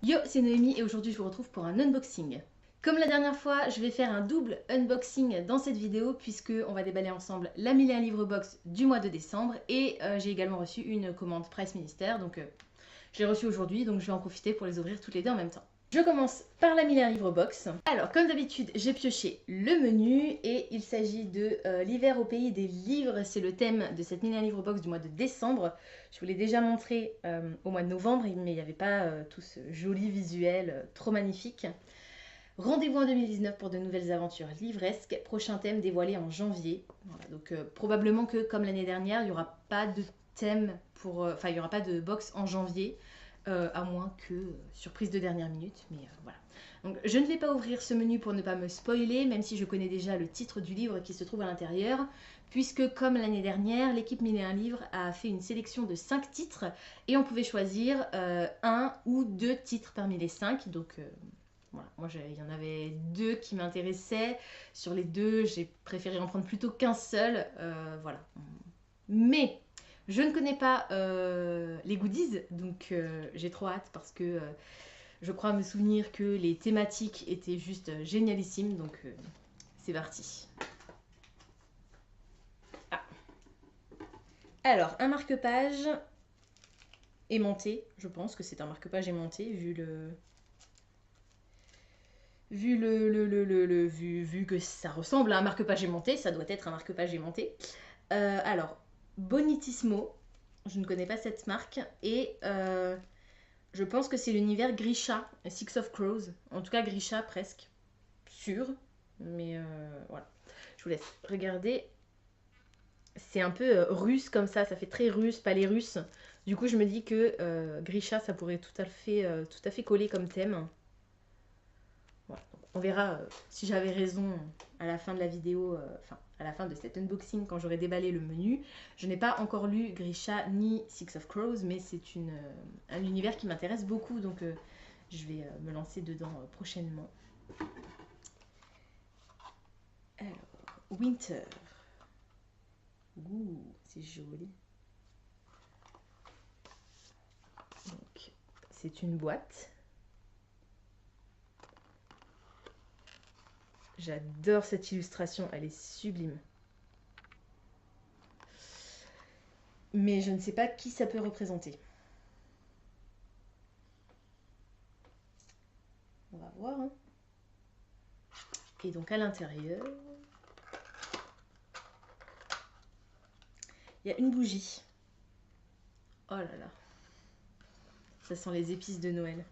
Yo, c'est Noémie et aujourd'hui je vous retrouve pour un unboxing. Comme la dernière fois, je vais faire un double unboxing dans cette vidéo puisque on va déballer ensemble la 1001 livre box du mois de décembre et j'ai également reçu une commande Price Minister, donc je l'ai reçue aujourd'hui, donc je vais en profiter pour les ouvrir toutes les deux en même temps. Je commence par la 1001 livre box. Alors, comme d'habitude, j'ai pioché le menu et il s'agit de l'hiver au pays des livres. C'est le thème de cette 1001 livre box du mois de décembre. Je vous l'ai déjà montré au mois de novembre, mais il n'y avait pas tout ce joli visuel trop magnifique. Rendez-vous en 2019 pour de nouvelles aventures livresques. Prochain thème dévoilé en janvier. Voilà, donc probablement que comme l'année dernière, il n'y aura pas de thème pour, il n'y aura pas de box en janvier. À moins que surprise de dernière minute, mais voilà. Donc je ne vais pas ouvrir ce menu pour ne pas me spoiler, même si je connais déjà le titre du livre qui se trouve à l'intérieur, puisque comme l'année dernière, l'équipe 1001 livres a fait une sélection de 5 titres et on pouvait choisir un ou deux titres parmi les 5. Donc voilà, moi il y en avait 2 qui m'intéressaient. Sur les 2, j'ai préféré en prendre plutôt qu'un seul. Voilà. Mais je ne connais pas les goodies, donc j'ai trop hâte parce que je crois me souvenir que les thématiques étaient juste génialissimes, donc c'est parti. Ah. Alors, un marque-page aimanté, je pense que c'est un marque-page aimanté vu que ça ressemble à un marque-page aimanté, ça doit être un marque-page aimanté. Alors, Bonitissimo, je ne connais pas cette marque, et je pense que c'est l'univers Grisha, Six of Crows. En tout cas, Grisha, presque. Sûr. Mais voilà. Je vous laisse regarder. C'est un peu russe comme ça fait très russe, palais russe. Du coup, je me dis que Grisha, ça pourrait tout à fait coller comme thème. Voilà. On verra si j'avais raison à la fin de la vidéo, à la fin de cet unboxing quand j'aurai déballé le menu. Je n'ai pas encore lu Grisha ni Six of Crows, mais c'est un univers qui m'intéresse beaucoup, donc je vais me lancer dedans prochainement. Alors, Winter. Ouh, c'est joli. Donc, c'est une boîte. J'adore cette illustration, elle est sublime. Mais je ne sais pas qui ça peut représenter. On va voir. Hein. Et donc à l'intérieur, il y a une bougie. Oh là là. Ça sent les épices de Noël.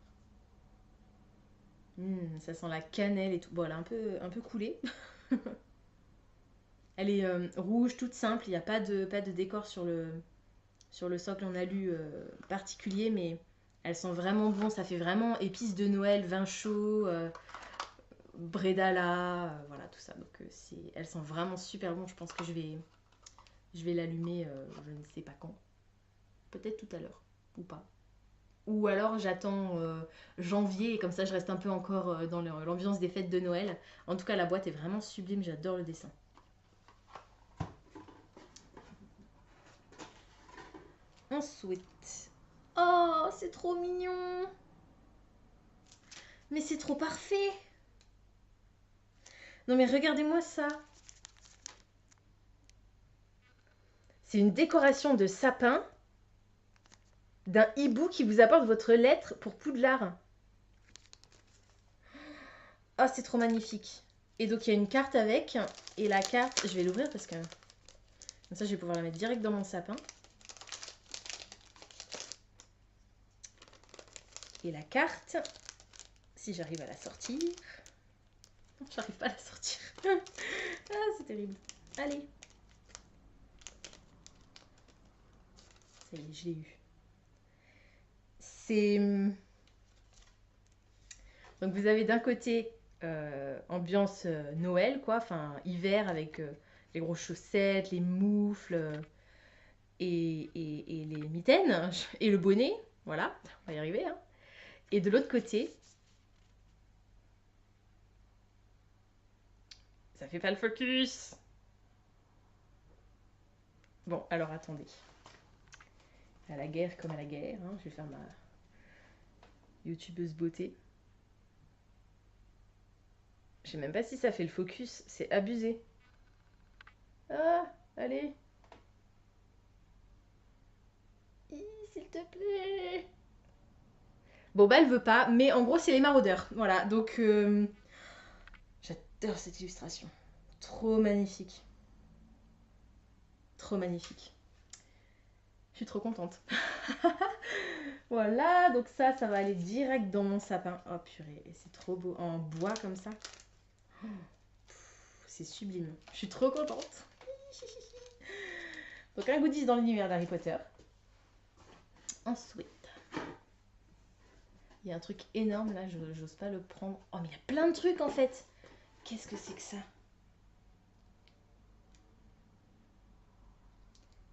Ça sent la cannelle et tout. Bon, elle est un peu coulée. Elle est rouge, toute simple. Il n'y a pas de décor sur le socle en alu particulier, mais elles sont vraiment bon. Ça fait vraiment épices de Noël, vin chaud, bredala, voilà tout ça. Donc elles sont vraiment super bon. Je pense que je vais l'allumer, je ne sais pas quand. Peut-être tout à l'heure ou pas. Ou alors j'attends janvier et comme ça je reste un peu encore dans l'ambiance des fêtes de Noël. En tout cas, la boîte est vraiment sublime, j'adore le dessin. Ensuite, oh, c'est trop mignon. Mais c'est trop parfait. Non mais regardez-moi ça. C'est une décoration de sapin d'un hibou qui vous apporte votre lettre pour Poudlard. Ah, c'est trop magnifique. Et donc il y a une carte avec. Et la carte, je vais l'ouvrir parce que comme ça je vais pouvoir la mettre direct dans mon sapin. Et la carte, si j'arrive à la sortir. Non, j'arrive pas à la sortir. Ah, c'est terrible. Allez. Ça y est, je l'ai eu. C'est... Donc vous avez d'un côté ambiance Noël, quoi, enfin hiver avec les grosses chaussettes, les moufles et les mitaines et le bonnet, voilà, on va y arriver. Hein. Et de l'autre côté, ça fait pas le focus. Bon, alors attendez. À la guerre comme à la guerre, hein, je vais faire Youtubeuse beauté. Je sais même pas si ça fait le focus, c'est abusé. Ah, allez. S'il te plaît. Bon bah elle veut pas, mais en gros c'est les maraudeurs. Voilà, donc j'adore cette illustration. Trop magnifique. Trop magnifique. Je suis trop contente. Voilà, donc ça va aller direct dans mon sapin. Oh purée, et c'est trop beau. En bois comme ça. Oh, c'est sublime. Je suis trop contente. Donc un goodies dans l'univers d'Harry Potter. Ensuite, il y a un truc énorme là, j'ose pas le prendre. Oh mais il y a plein de trucs en fait. Qu'est-ce que c'est que ça?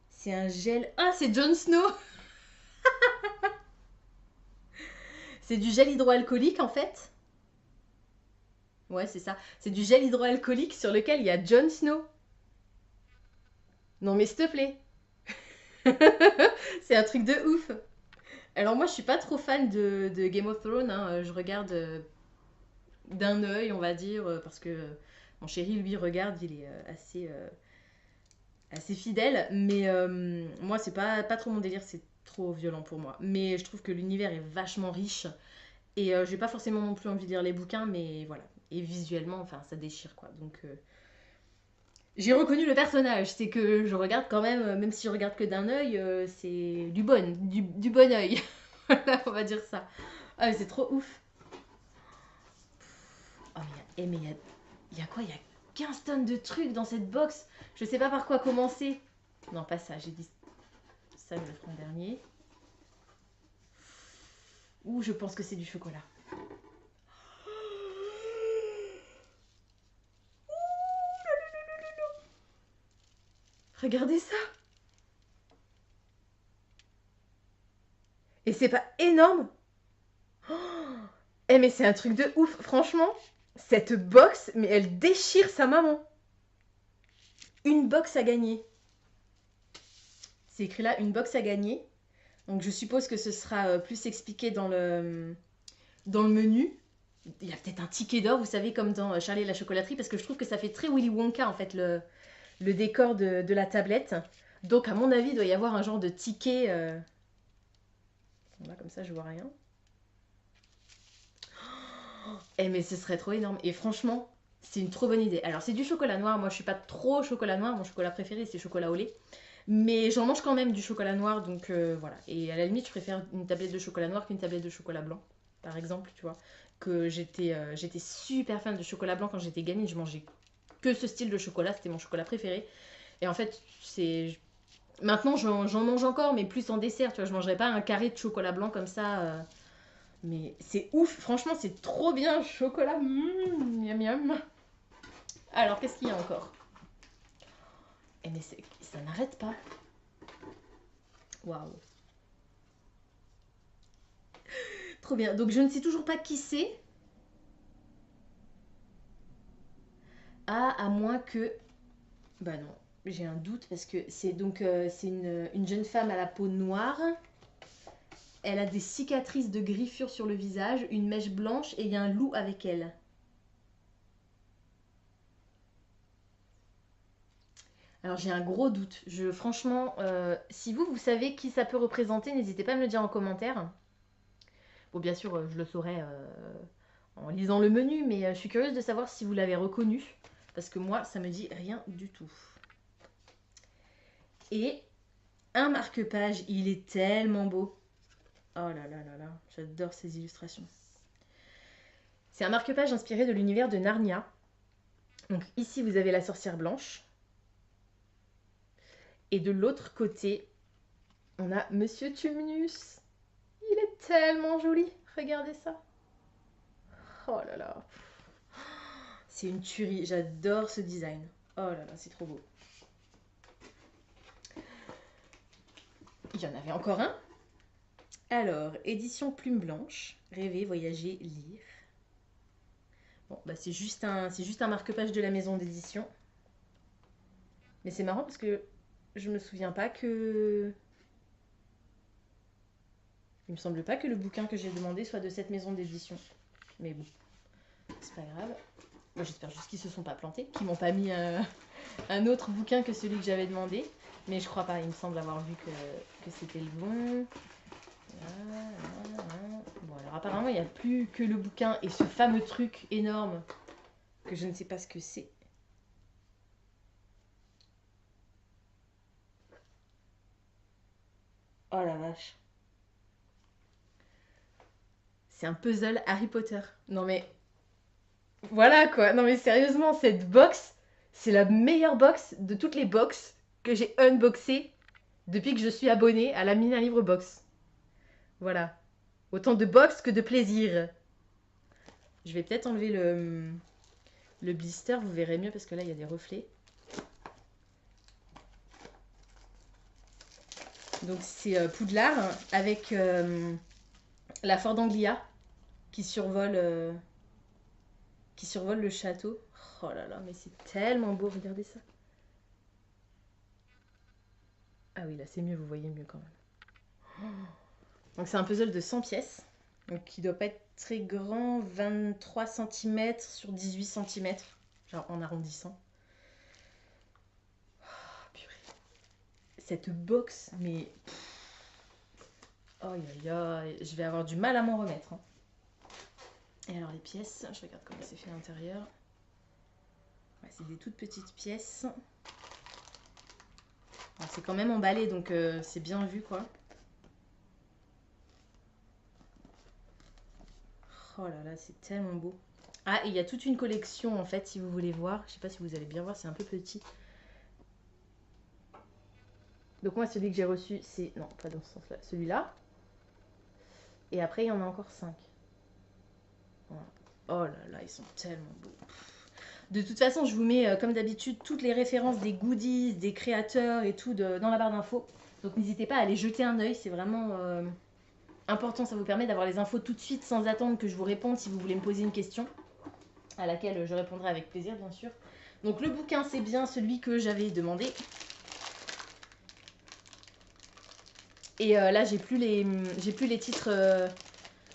C'est un gel. Ah, c'est Jon Snow. C'est du gel hydroalcoolique en fait. Ouais, c'est ça. C'est du gel hydroalcoolique sur lequel il y a Jon Snow. Non mais s'il te plaît. C'est un truc de ouf. Alors moi je suis pas trop fan de Game of Thrones, hein. Je regarde d'un œil on va dire, parce que mon chéri lui regarde, il est assez fidèle, mais moi c'est pas trop mon délire, c'est trop violent pour moi. Mais je trouve que l'univers est vachement riche, et j'ai pas forcément non plus envie de lire les bouquins, mais voilà. Et visuellement, enfin ça déchire quoi, donc... J'ai reconnu le personnage, c'est que je regarde quand même si je regarde que d'un œil, c'est du bon œil. Voilà, on va dire ça. Ah, mais c'est trop ouf. Oh, mais il y a quoi? Il y a 15 tonnes de trucs dans cette box. Je sais pas par quoi commencer. Non, pas ça, j'ai dit ça, je le ferai en dernier. Ouh, je pense que c'est du chocolat. Regardez ça. Et c'est pas énorme? Eh mais c'est un truc de ouf, franchement. Cette box, mais elle déchire sa maman. Une box à gagner. C'est écrit là, une box à gagner. Donc je suppose que ce sera plus expliqué dans le menu. Il y a peut-être un ticket d'or, vous savez, comme dans Charlie et la chocolaterie, parce que je trouve que ça fait très Willy Wonka, en fait, le décor de la tablette. Donc, à mon avis, il doit y avoir un genre de ticket. Là, comme ça, je vois rien. Eh, mais ce serait trop énorme. Et franchement, c'est une trop bonne idée. Alors, c'est du chocolat noir. Moi, je suis pas trop chocolat noir. Mon chocolat préféré, c'est chocolat au lait. Mais j'en mange quand même du chocolat noir, donc voilà. Et à la limite, je préfère une tablette de chocolat noir qu'une tablette de chocolat blanc, par exemple, tu vois. Que j'étais super fan de chocolat blanc quand j'étais gamine. Je mangeais que ce style de chocolat, c'était mon chocolat préféré. Et en fait, c'est... Maintenant, j'en mange encore, mais plus en dessert, tu vois. Je mangerais pas un carré de chocolat blanc comme ça. Mais c'est ouf, franchement, c'est trop bien, chocolat. Miam miam. Alors, qu'est-ce qu'il y a encore? Eh mais ça n'arrête pas. Waouh. Trop bien. Donc, je ne sais toujours pas qui c'est. Ah, à moins que... Bah non, j'ai un doute parce que c'est donc c'est une jeune femme à la peau noire. Elle a des cicatrices de griffures sur le visage, une mèche blanche et il y a un loup avec elle. Alors j'ai un gros doute. Franchement, si vous savez qui ça peut représenter, n'hésitez pas à me le dire en commentaire. Bon, bien sûr, je le saurai en lisant le menu, mais je suis curieuse de savoir si vous l'avez reconnu. Parce que moi, ça me dit rien du tout. Et un marque-page, il est tellement beau. Oh là là là là, j'adore ces illustrations. C'est un marque-page inspiré de l'univers de Narnia. Donc ici, vous avez la sorcière blanche. Et de l'autre côté, on a Monsieur Tumnus. Il est tellement joli. Regardez ça. Oh là là. C'est une tuerie. J'adore ce design. Oh là là, c'est trop beau. Il y en avait encore un. Alors, édition plume blanche. Rêver, voyager, lire. Bon, bah c'est juste un marque-page de la maison d'édition. Mais c'est marrant parce que je me souviens pas que... Il me semble pas que le bouquin que j'ai demandé soit de cette maison d'édition. Mais bon, c'est pas grave. Moi, j'espère juste qu'ils se sont pas plantés, qu'ils m'ont pas mis un autre bouquin que celui que j'avais demandé. Mais je crois pas, il me semble avoir vu que c'était le bon. Bon, alors apparemment, il n'y a plus que le bouquin et ce fameux truc énorme que je ne sais pas ce que c'est. Oh la vache. C'est un puzzle Harry Potter. Non mais... Voilà quoi. Non mais sérieusement, cette box, c'est la meilleure box de toutes les box que j'ai unboxées depuis que je suis abonnée à la Mini Livre Box. Voilà. Autant de box que de plaisir. Je vais peut-être enlever le blister, vous verrez mieux parce que là, il y a des reflets. Donc c'est Poudlard avec la Ford Anglia qui survole le château. Oh là là, mais c'est tellement beau, regardez ça. Ah oui, là c'est mieux, vous voyez mieux quand même. Donc c'est un puzzle de 100 pièces, donc qui doit pas être très grand, 23 cm sur 18 cm, genre en arrondissant. Oh, purée. Cette box, mais... Oh, je vais avoir du mal à m'en remettre. Hein. Et alors les pièces, je regarde comment c'est fait à l'intérieur. Ouais, c'est des toutes petites pièces. C'est quand même emballé, donc c'est bien vu quoi. Oh là là, c'est tellement beau. Ah, et il y a toute une collection en fait, si vous voulez voir. Je sais pas si vous allez bien voir, c'est un peu petit. Donc moi, celui que j'ai reçu, c'est... Non, pas dans ce sens-là. Celui-là. Et après, il y en a encore 5. Voilà. Oh là là, ils sont tellement beaux. De toute façon, je vous mets, comme d'habitude, toutes les références des goodies, des créateurs et tout dans la barre d'infos. Donc n'hésitez pas à aller jeter un œil, c'est vraiment important. Ça vous permet d'avoir les infos tout de suite sans attendre que je vous réponde si vous voulez me poser une question, à laquelle je répondrai avec plaisir, bien sûr. Donc le bouquin, c'est bien celui que j'avais demandé. Et là, j'ai plus les titres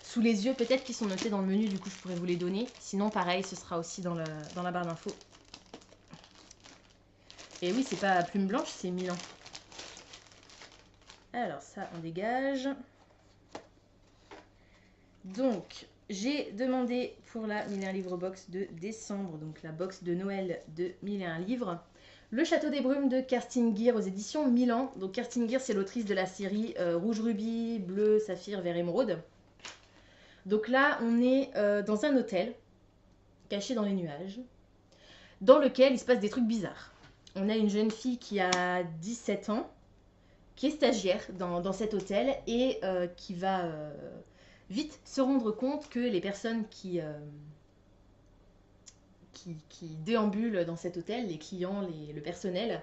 sous les yeux, peut-être qu'ils sont notés dans le menu, du coup je pourrais vous les donner. Sinon, pareil, ce sera aussi dans la barre d'infos. Et oui, c'est pas plume blanche, c'est Milan. Alors ça, on dégage. Donc, j'ai demandé pour la 1001 livres box de décembre, donc la box de Noël de 1001 livres, Le Château des Brumes de Kerstin Gier aux éditions Milan. Donc Kerstin Gier, c'est l'autrice de la série Rouge Rubis, Bleu, Saphir, Vert Émeraude. Donc là, on est dans un hôtel, caché dans les nuages, dans lequel il se passe des trucs bizarres. On a une jeune fille qui a 17 ans, qui est stagiaire dans cet hôtel et qui va vite se rendre compte que les personnes qui déambulent dans cet hôtel, les clients, le personnel,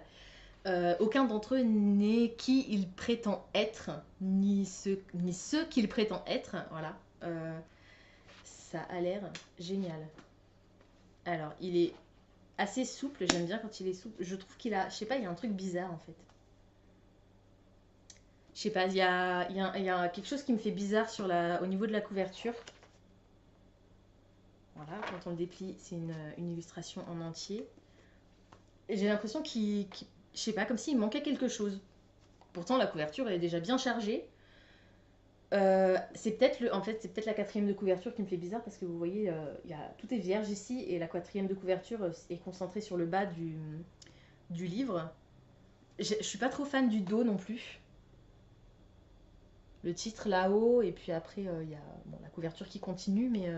aucun d'entre eux n'est qui il prétend être, ni ce qu'il prétend être. Voilà. Ça a l'air génial. Alors, il est assez souple, j'aime bien quand il est souple. Je trouve qu'il a, je sais pas, il y a un truc bizarre en fait. Je sais pas, il y a quelque chose qui me fait bizarre au niveau de la couverture. Voilà, quand on le déplie, c'est une illustration en entier. J'ai l'impression je sais pas, comme s'il manquait quelque chose. Pourtant, la couverture est déjà bien chargée. C'est peut-être c'est peut-être la quatrième de couverture qui me fait bizarre parce que vous voyez, tout est vierge ici et la quatrième de couverture est concentrée sur le bas du livre. Je suis pas trop fan du dos non plus. Le titre là-haut et puis après il y a la couverture qui continue, mais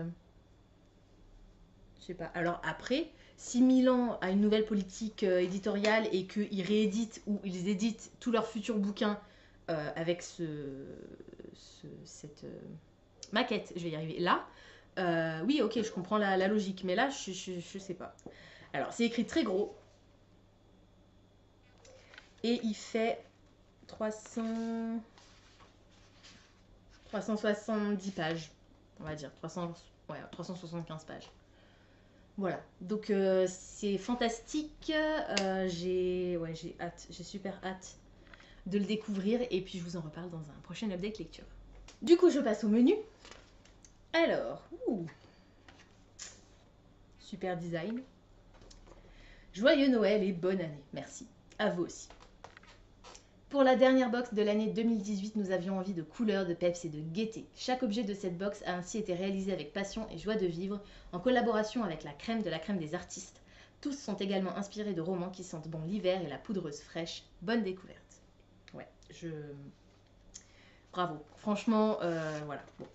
je sais pas. Alors après, si Milan a une nouvelle politique éditoriale et qu'ils rééditent ou ils éditent tous leurs futurs bouquins avec cette maquette, je vais y arriver là, oui, ok, je comprends la logique, mais là, je sais pas. Alors, c'est écrit très gros. Et il fait 370 pages, on va dire. 375 pages. Voilà, donc c'est fantastique. J'ai hâte, j'ai super hâte de le découvrir. Et puis, je vous en reparle dans un prochain update lecture. Du coup, je passe au menu. Alors, super design. Joyeux Noël et bonne année. Merci. À vous aussi. Pour la dernière box de l'année 2018, nous avions envie de couleurs, de peps et de gaieté. Chaque objet de cette box a ainsi été réalisé avec passion et joie de vivre, en collaboration avec la crème de la crème des artistes. Tous sont également inspirés de romans qui sentent bon l'hiver et la poudreuse fraîche. Bonne découverte. Ouais, bravo. Franchement, voilà. Bon.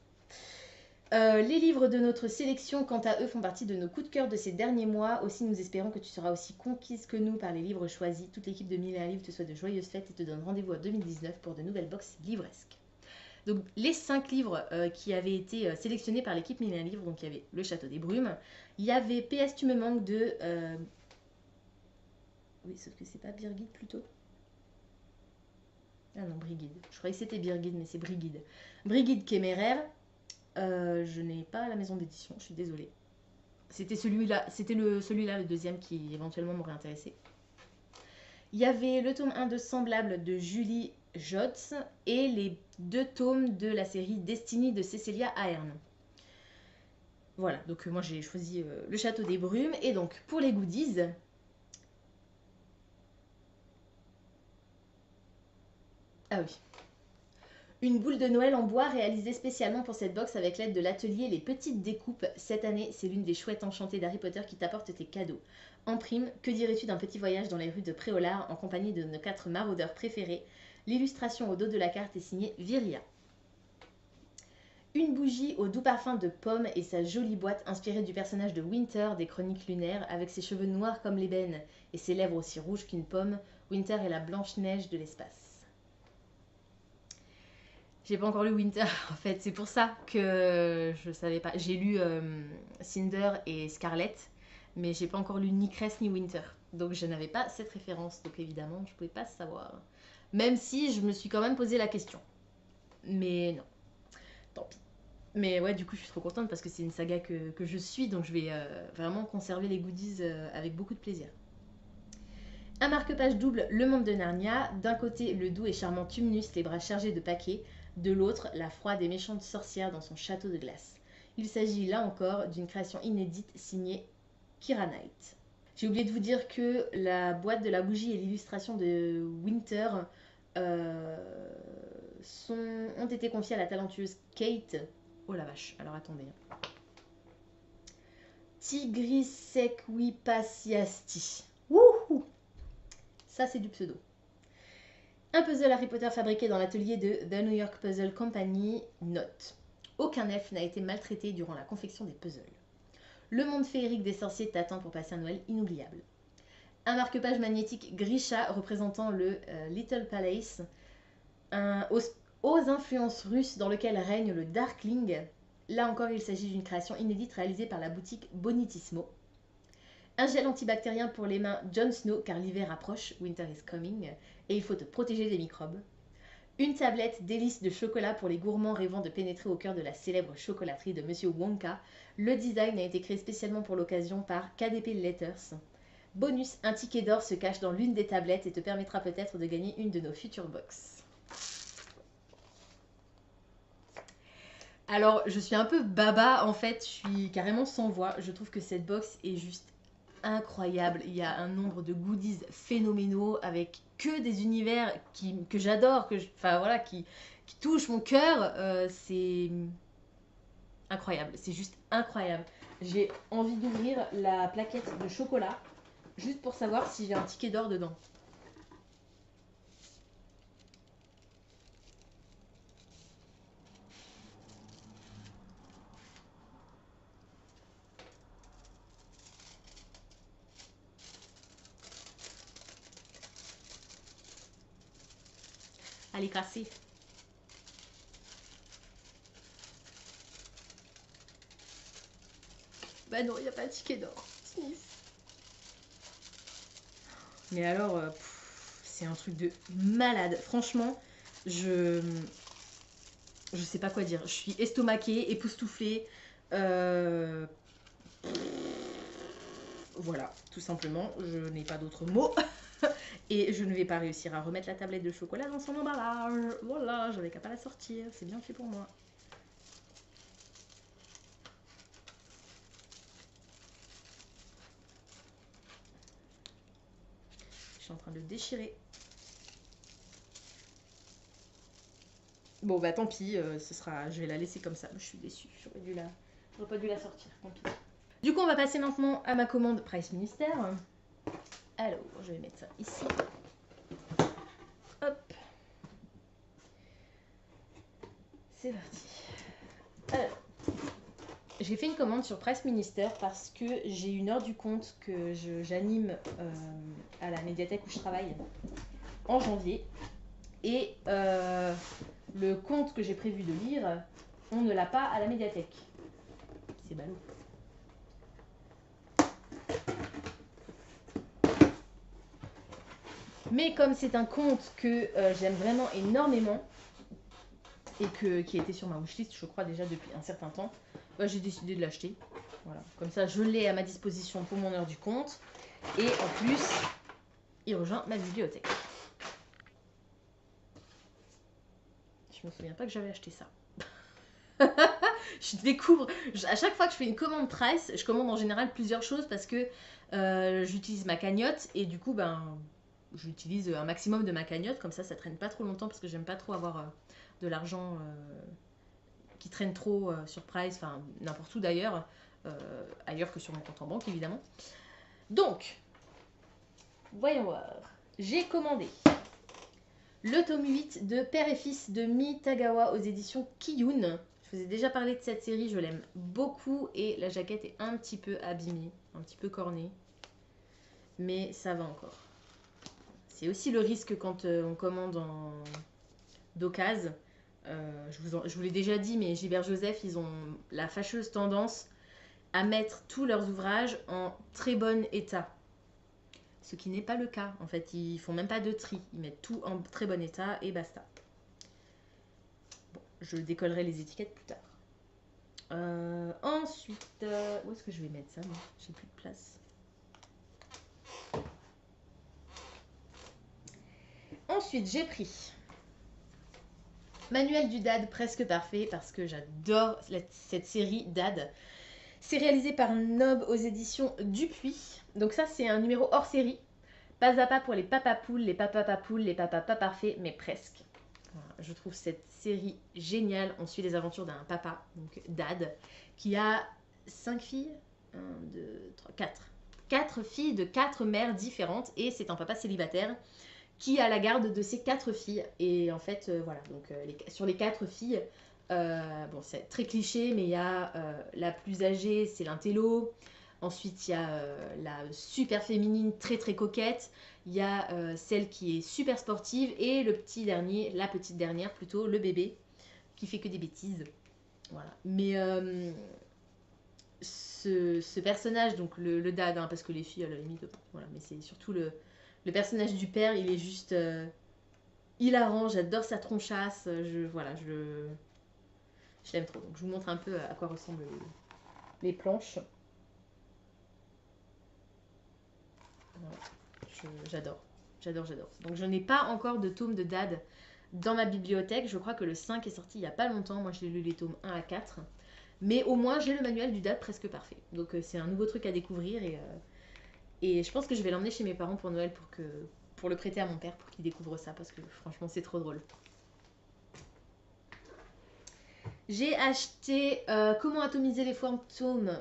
Les livres de notre sélection, quant à eux, font partie de nos coups de cœur de ces derniers mois. Aussi, nous espérons que tu seras aussi conquise que nous par les livres choisis. Toute l'équipe de 1001 livres te souhaite de joyeuses fêtes et te donne rendez-vous en 2019 pour de nouvelles boxes livresques. Donc, les 5 livres qui avaient été sélectionnés par l'équipe 1001 livres, donc il y avait Le Château des Brumes, il y avait PS Tu me manques de... Oui, sauf que c'est pas Birgit plutôt. Ah non, Brigide. Je croyais que c'était Birgit, mais c'est Brigide. Brigide Kéméraire. Je n'ai pas la maison d'édition, je suis désolée. C'était celui-là, celui-là, le deuxième qui éventuellement m'aurait intéressé. Il y avait le tome 1 de Semblable de Julie Jotz et les 2 tomes de la série Destiny de Cécilia Ahern. Voilà, donc moi j'ai choisi Le Château des Brumes. Et donc pour les goodies, ah oui, une boule de Noël en bois réalisée spécialement pour cette box avec l'aide de l'atelier Les Petites Découpes. Cette année, c'est l'une des chouettes enchantées d'Harry Potter qui t'apporte tes cadeaux. En prime, que dirais-tu d'un petit voyage dans les rues de Préolard en compagnie de nos 4 maraudeurs préférés? L'illustration au dos de la carte est signée Viria. Une bougie au doux parfum de pomme et sa jolie boîte inspirée du personnage de Winter des Chroniques lunaires, avec ses cheveux noirs comme l'ébène et ses lèvres aussi rouges qu'une pomme. Winter est la Blanche-Neige de l'espace. J'ai pas encore lu Winter, en fait, c'est pour ça que je savais pas. J'ai lu Cinder et Scarlet, mais j'ai pas encore lu ni Cress ni Winter. Donc je n'avais pas cette référence, donc évidemment je pouvais pas savoir. Même si je me suis quand même posé la question. Mais non, tant pis. Mais ouais, du coup je suis trop contente parce que c'est une saga que je suis, donc je vais vraiment conserver les goodies avec beaucoup de plaisir. Un marque-page double Le Monde de Narnia. D'un côté, le doux et charmant Tumnus, les bras chargés de paquets. De l'autre, la froide et méchante sorcière dans son château de glace. Il s'agit là encore d'une création inédite signée Kira Knight. J'ai oublié de vous dire que la boîte de la bougie et l'illustration de Winter ont été confiées à la talentueuse Kate. Oh la vache, alors attendez. Tigrisequipasiasti. Wouhou! Ça, c'est du pseudo. Un puzzle Harry Potter fabriqué dans l'atelier de The New York Puzzle Company. Note. Aucun elfe n'a été maltraité durant la confection des puzzles. Le monde féerique des sorciers t'attend pour passer un Noël inoubliable. Un marque-page magnétique Grisha représentant le Little Palace, aux influences russes dans lequel règne le Darkling. Là encore, il s'agit d'une création inédite réalisée par la boutique Bonitismo. Un gel antibactérien pour les mains Jon Snow, car l'hiver approche, winter is coming, et il faut te protéger des microbes. Une tablette délice de chocolat pour les gourmands rêvant de pénétrer au cœur de la célèbre chocolaterie de Monsieur Wonka. Le design a été créé spécialement pour l'occasion par KDP Letters. Bonus, un ticket d'or se cache dans l'une des tablettes et te permettra peut-être de gagner une de nos futures box. Alors, je suis un peu baba en fait, je suis carrément sans voix. Je trouve que cette box est juste incroyable. Il y a un nombre de goodies phénoménaux avec que des univers que j'adore, qui touchent mon cœur. C'est incroyable, c'est juste incroyable. J'ai envie d'ouvrir la plaquette de chocolat juste pour savoir si j'ai un ticket d'or dedans. Elle est cassée. Bah non, il n'y a pas de ticket d'or. Mais alors, c'est un truc de malade. Franchement, je sais pas quoi dire. Je suis estomaquée, époustouflée. Voilà, tout simplement. Je n'ai pas d'autres mots. Et je ne vais pas réussir à remettre la tablette de chocolat dans son emballage. Voilà, j'avais qu'à pas la sortir. C'est bien fait pour moi. suis en train de le déchirer. Bon bah tant pis, je vais la laisser comme ça. Je suis déçue, j'aurais pas dû la sortir, tant pis. Du coup on va passer maintenant à ma commande Price Minister. Alors je vais mettre ça ici. Hop. C'est parti. Alors, j'ai fait une commande sur Price Minister parce que j'ai une heure du compte que j'anime à la médiathèque où je travaille en janvier. Et le conte que j'ai prévu de lire, on ne l'a pas à la médiathèque. C'est ballot. Mais comme c'est un conte que j'aime vraiment énormément et qui était sur ma wishlist, je crois déjà depuis un certain temps, bah, j'ai décidé de l'acheter. Voilà. Comme ça, je l'ai à ma disposition pour mon heure du conte. Et en plus, il rejoint ma bibliothèque. Je me souviens pas que j'avais acheté ça. Je découvre, à chaque fois que je fais une commande Price, je commande en général plusieurs choses parce que j'utilise ma cagnotte et du coup, ben, j'utilise un maximum de ma cagnotte, comme ça traîne pas trop longtemps parce que j'aime pas trop avoir de l'argent qui traîne trop sur Price, enfin n'importe où d'ailleurs, ailleurs que sur mon compte en banque évidemment. Donc, voyons voir, j'ai commandé le tome 8 de Père et Fils de Mi Tagawa aux éditions Kiyun. Je vous ai déjà parlé de cette série, je l'aime beaucoup et la jaquette est un petit peu abîmée, un petit peu cornée, mais ça va encore. C'est aussi le risque quand on commande d'occasion. Je vous l'ai déjà dit, mais Gilbert Joseph, ils ont la fâcheuse tendance à mettre tous leurs ouvrages en très bon état. Ce qui n'est pas le cas. En fait, ils font même pas de tri. Ils mettent tout en très bon état et basta. Bon, je décollerai les étiquettes plus tard. Ensuite, où est-ce que je vais mettre ça? J'ai plus de place. Ensuite, j'ai pris Manuel du Dad presque parfait parce que j'adore cette série Dad. C'est réalisé par Nob aux éditions Dupuis. Donc ça, c'est un numéro hors série. Pas à pas pour les papas poules, les papas pas poules, les papas pas parfaits, mais presque. Voilà, je trouve cette série géniale. On suit les aventures d'un papa, donc Dad, qui a 5 filles. 1, 2, 3, 4. 4 filles de 4 mères différentes. Et c'est un papa célibataire qui a la garde de ses 4 filles. Et en fait, voilà, donc sur les 4 filles, bon, c'est très cliché, mais il y a la plus âgée, c'est l'intello. Ensuite, il y a la super féminine, très très coquette. Il y a celle qui est super sportive. Et le petit dernier, la petite dernière plutôt, le bébé, qui fait que des bêtises. Voilà. Mais ce personnage, donc le dad, hein, parce que les filles, à la limite, voilà, mais c'est surtout le personnage du père, il est juste hilarant. J'adore sa tronchasse. Voilà, je l'aime trop. Donc je vous montre un peu à quoi ressemblent les planches. Voilà. J'adore. Donc je n'ai pas encore de tome de Dad dans ma bibliothèque. Je crois que le 5 est sorti il n'y a pas longtemps. Moi, je l'ai lu les tomes 1 à 4. Mais au moins, j'ai le manuel du Dad presque parfait. Donc c'est un nouveau truc à découvrir. Et je pense que je vais l'emmener chez mes parents pour Noël pour le prêter à mon père pour qu'il découvre ça. Parce que franchement, c'est trop drôle. J'ai acheté Comment atomiser les fantômes.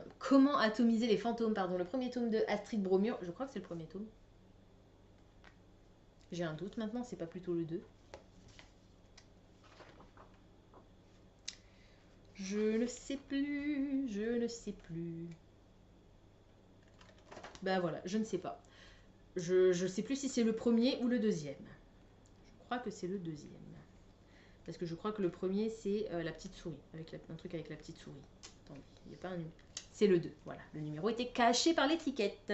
Pardon, le premier tome de Astrid Bromure. Je crois que c'est le premier tome. J'ai un doute maintenant, c'est pas plutôt le 2. Je ne sais plus. Ben voilà, je ne sais pas. Je sais plus si c'est le premier ou le deuxième. Je crois que c'est le deuxième. Parce que je crois que le premier, c'est la petite souris. Un truc avec la petite souris. Attendez, il n'y a pas un numéro. C'est le 2, voilà. Le numéro était caché par l'étiquette.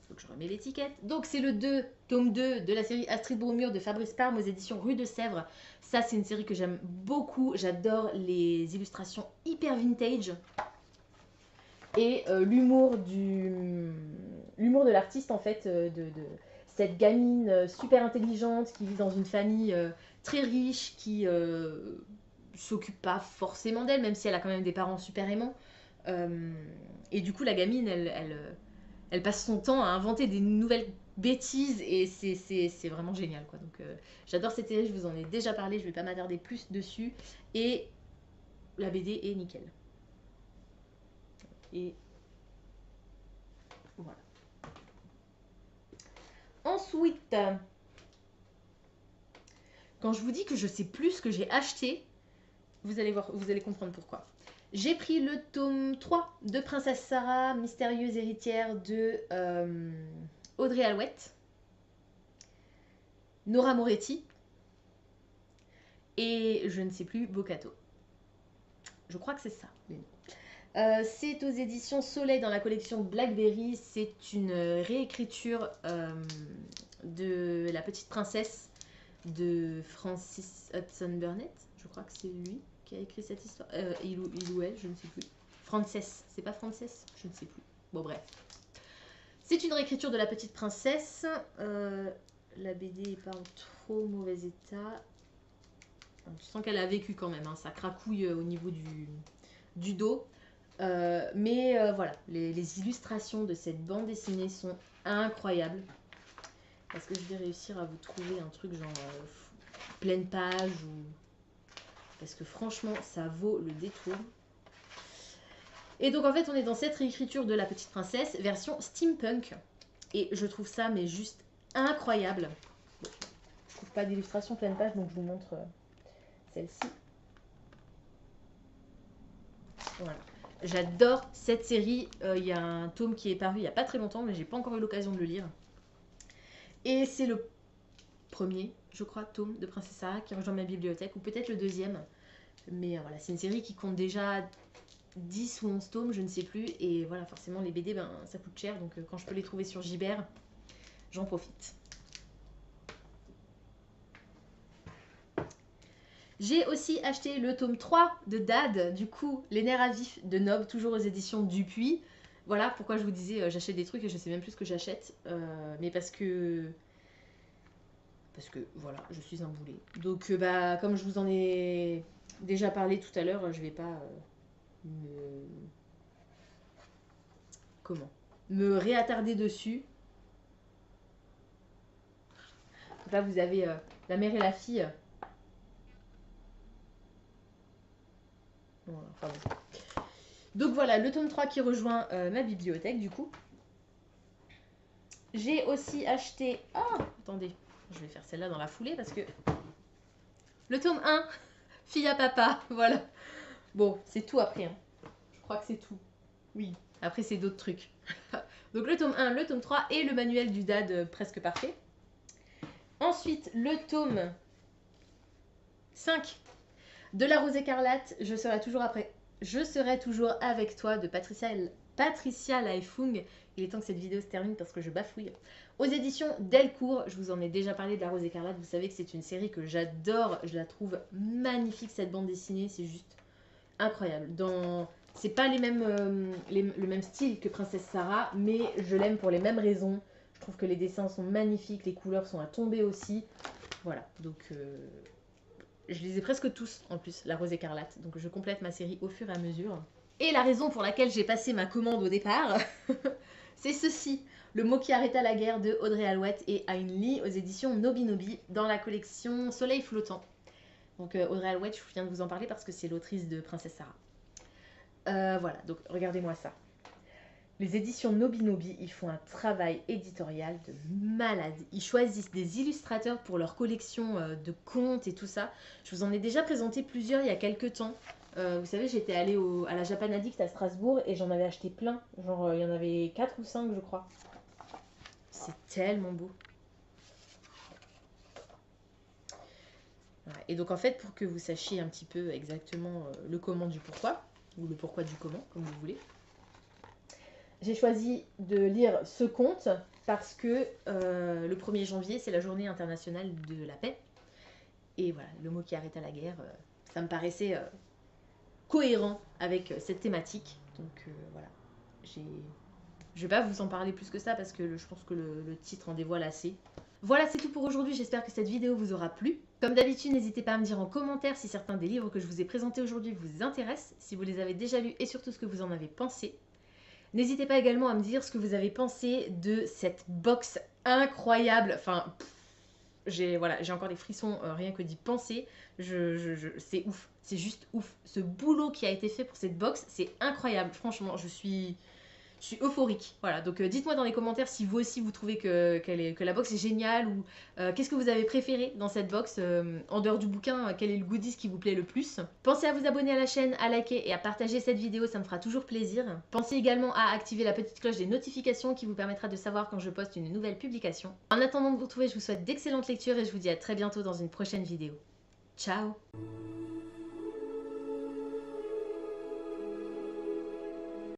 Donc je remets l'étiquette. Donc c'est le 2, tome 2 de la série Astrid Bromure de Fabrice Parme aux éditions Rue de Sèvres. Ça, c'est une série que j'aime beaucoup. J'adore les illustrations hyper vintage. Et l'humour de l'artiste, en fait, de cette gamine super intelligente qui vit dans une famille très riche, qui s'occupe pas forcément d'elle, même si elle a quand même des parents super aimants. Et du coup, la gamine, elle passe son temps à inventer des nouvelles bêtises et c'est vraiment génial quoi. Donc j'adore cette série, je vous en ai déjà parlé, je vais pas m'attarder plus dessus et la BD est nickel. Et voilà. Ensuite, quand je vous dis que je sais plus ce que j'ai acheté, vous allez voir, vous allez comprendre pourquoi. J'ai pris le tome 3 de Princesse Sarah, mystérieuse héritière de Audrey Alouette, Nora Moretti et je ne sais plus, Bocato. Je crois que c'est ça. C'est aux éditions Soleil dans la collection Blackberry. C'est une réécriture de La Petite Princesse de Francis Hudson Burnett. Je crois que c'est lui qui a écrit cette histoire. Il ou elle, je ne sais plus. Frances, c'est pas Frances, je ne sais plus. Bon bref. C'est une réécriture de La Petite Princesse. La BD n'est pas en trop mauvais état. Je sens qu'elle a vécu quand même, hein. Ça cracouille au niveau du dos. Mais voilà, les illustrations de cette bande dessinée sont incroyables. Est-ce que je vais réussir à vous trouver un truc genre pleine page ou... Parce que franchement, ça vaut le détour. Et donc en fait, on est dans cette réécriture de La Petite Princesse, version steampunk. Et je trouve ça mais juste incroyable. Bon, je trouve pas d'illustration pleine page, donc je vous montre celle-ci. Voilà. J'adore cette série. Il y a un tome qui est paru il n'y a pas très longtemps, mais j'ai pas encore eu l'occasion de le lire. Et c'est le premier, je crois, tome de Princesse Sarah qui rejoint ma bibliothèque, ou peut-être le deuxième. Mais voilà, c'est une série qui compte déjà 10 ou 11 tomes, je ne sais plus. Et voilà, forcément, les BD, ben, ça coûte cher. Donc quand je peux les trouver sur Gibert, j'en profite. J'ai aussi acheté le tome 3 de Dad, du coup, Les nerfs à vif de Nob, toujours aux éditions Dupuis. Voilà pourquoi je vous disais, j'achète des trucs et je sais même plus ce que j'achète. Mais parce que voilà, je suis un boulet. Donc bah, comme je vous en ai déjà parlé tout à l'heure, je vais pas me réattarder dessus. Donc là, vous avez la mère et la fille. Voilà, enfin bon. Donc voilà, le tome 3 qui rejoint ma bibliothèque du coup. J'ai aussi acheté... Ah, attendez, je vais faire celle-là dans la foulée parce que... Le tome 1, Fille à papa, voilà. Bon, c'est tout après. Hein. Je crois que c'est tout. Oui, après c'est d'autres trucs. Donc le tome 1, le tome 3 et le manuel du Dad presque parfait. Ensuite, le tome 5 de La Rose écarlate, Je serai toujours avec toi de Patricia Laefung. Il est temps que cette vidéo se termine parce que je bafouille. Aux éditions Delcourt, je vous en ai déjà parlé de La Rose écarlate. Vous savez que c'est une série que j'adore. Je la trouve magnifique cette bande dessinée. C'est juste incroyable. C'est pas le même style que Princesse Sarah, mais je l'aime pour les mêmes raisons. Je trouve que les dessins sont magnifiques, les couleurs sont à tomber aussi. Voilà, donc je les ai presque tous en plus, La Rose écarlate. Donc je complète ma série au fur et à mesure. Et la raison pour laquelle j'ai passé ma commande au départ, c'est ceci. Le mot qui arrêta la guerre de Audrey Alouette et Ayn Lee aux éditions Nobinobi dans la collection Soleil flottant. Donc Audrey Alouette, je viens de vous en parler parce que c'est l'autrice de Princesse Sarah. Voilà, donc regardez-moi ça. Les éditions Nobinobi, ils font un travail éditorial de malade. Ils choisissent des illustrateurs pour leur collection de contes et tout ça. Je vous en ai déjà présenté plusieurs il y a quelques temps. Vous savez, j'étais allée à la Japan Addict à Strasbourg et j'en avais acheté plein. Genre, il y en avait 4 ou 5, je crois. C'est tellement beau. Voilà. Et donc, en fait, pour que vous sachiez un petit peu exactement le comment du pourquoi, ou le pourquoi du comment, comme vous voulez, j'ai choisi de lire ce conte parce que le 1er janvier, c'est la journée internationale de la paix. Et voilà, le mot qui arrêta la guerre, ça me paraissait cohérent avec cette thématique. Donc voilà, je vais pas vous en parler plus que ça parce que je pense que le titre en dévoile assez. Voilà, c'est tout pour aujourd'hui. J'espère que cette vidéo vous aura plu. Comme d'habitude, n'hésitez pas à me dire en commentaire si certains des livres que je vous ai présentés aujourd'hui vous intéressent, si vous les avez déjà lus et surtout ce que vous en avez pensé. N'hésitez pas également à me dire ce que vous avez pensé de cette box incroyable. Enfin, j'ai encore des frissons rien que d'y penser. C'est ouf, c'est juste ouf. Ce boulot qui a été fait pour cette box, c'est incroyable. Franchement, je suis euphorique. Voilà, donc dites-moi dans les commentaires si vous aussi vous trouvez que la box est géniale ou qu'est-ce que vous avez préféré dans cette box. En dehors du bouquin, quel est le goodies qui vous plaît le plus. Pensez à vous abonner à la chaîne, à liker et à partager cette vidéo, ça me fera toujours plaisir. Pensez également à activer la petite cloche des notifications qui vous permettra de savoir quand je poste une nouvelle publication. En attendant de vous retrouver, je vous souhaite d'excellentes lectures et je vous dis à très bientôt dans une prochaine vidéo. Ciao!